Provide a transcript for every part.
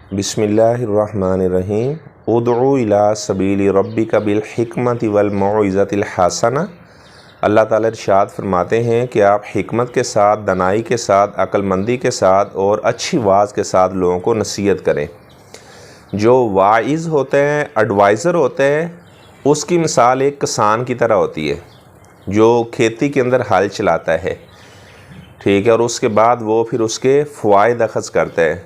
बिस्मिल्लाहिर्रहमानिर्रहीम। उदउ इला सबीली रब्बिक बिलहिकमति वलमौइज़तिल हसना। अल्लाह ताला इरशाद फरमाते हैं कि आप हिकमत के साथ, दनाई के साथ, अक्लमंदी के साथ और अच्छी वाज़ के साथ लोगों को नसीहत करें। जो वाइज़ होते हैं, एडवाइज़र होते हैं, उसकी मिसाल एक किसान की तरह होती है जो खेती के अंदर हल चलाता है, ठीक है, और उसके बाद वो फिर उसके फ़वाइद अख़ज़ करता है।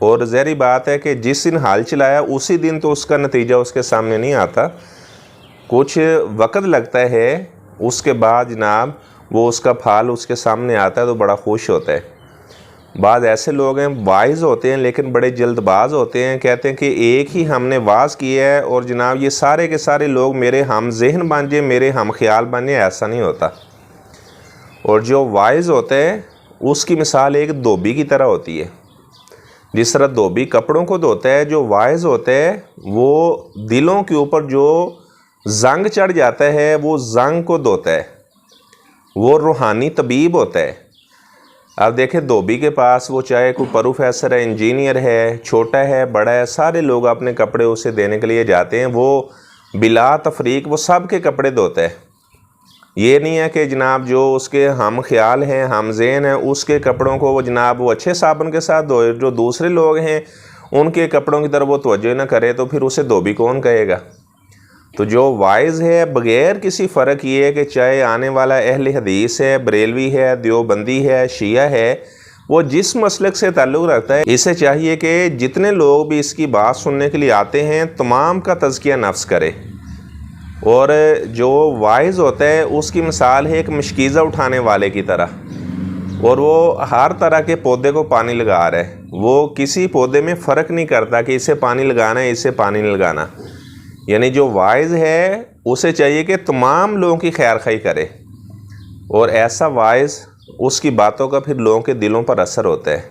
और ज़ाहिर बात है कि जिस दिन हल चलाया उसी दिन तो उसका नतीजा उसके सामने नहीं आता, कुछ वक्त लगता है, उसके बाद जनाब वो उसका फल उसके सामने आता है तो बड़ा खुश होता है। बाद ऐसे लोग हैं वाइज़ होते हैं लेकिन बड़े जल्दबाज होते हैं, कहते हैं कि एक ही हमने वाज़ किया है और जनाब ये सारे के सारे लोग मेरे हम जहन बन जाए, मेरे हम ख्याल बन जाए, ऐसा नहीं होता। और जो वाइज़ होते हैं उसकी मिसाल एक धोबी की तरह होती है। जिस तरह धोबी कपड़ों को धोता है, जो वाइज़ होते हैं वो दिलों के ऊपर जो जंग चढ़ जाता है वो जंग को धोता है, वो रूहानी तबीब होता है। अब देखें धोबी के पास वो चाहे कोई प्रोफेसर है, इंजीनियर है, छोटा है, बड़ा है, सारे लोग अपने कपड़े उसे देने के लिए जाते हैं। वो बिला तफरीक वो सब के कपड़े धोता है। ये नहीं है कि जनाब जो उसके हम ख्याल हैं, हम ज़हन हैं, उसके कपड़ों को वो जनाब वो अच्छे साबुन के साथ धोए, जो दूसरे लोग हैं उनके कपड़ों की तरफ वो तवज्जो न करे तो फिर उसे धोबी कौन कहेगा। तो जो वाइज़ है बग़ैर किसी फ़र्क ये है कि चाहे आने वाला अहले हदीस है, बरेलवी है, देवबंदी है, शिया है, वो जिस मसलक से ताल्लुक़ रखता है, इसे चाहिए कि जितने लोग भी इसकी बात सुनने के लिए आते हैं तमाम का तज़किया नफ्स करे। और जो वाइज़ होता है उसकी मिसाल है एक मशकीज़ा उठाने वाले की तरह, और वो हर तरह के पौधे को पानी लगा रहा है। वो किसी पौधे में फ़र्क नहीं करता कि इसे पानी लगाना है, इसे पानी नहीं लगाना। यानी जो वाइज़ है उसे चाहिए कि तमाम लोगों की खैर खाई करे, और ऐसा वाइज़ उसकी बातों का फिर लोगों के दिलों पर असर होता है।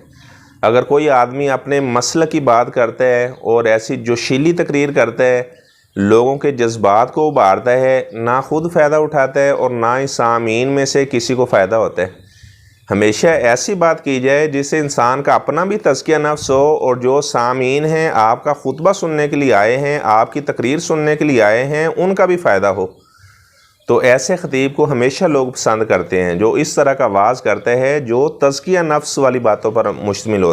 अगर कोई आदमी अपने मसलक की बात करता है और ऐसी जोशीली तकरीर करता है, लोगों के जज्बात को उभारता है, ना खुद फ़ायदा उठाता है और ना ही सामीन में से किसी को फ़ायदा होता है। हमेशा ऐसी बात की जाए जिससे इंसान का अपना भी तज़किया नफ्स हो और जो सामीन हैं, आपका खुतबा सुनने के लिए आए हैं, आपकी तकरीर सुनने के लिए आए हैं, उनका भी फ़ायदा हो। तो ऐसे ख़तीब को हमेशा लोग पसंद करते हैं जो इस तरह का वाज़ करता है जो तज़किया नफ्स वाली बातों पर मुश्तमिल हो।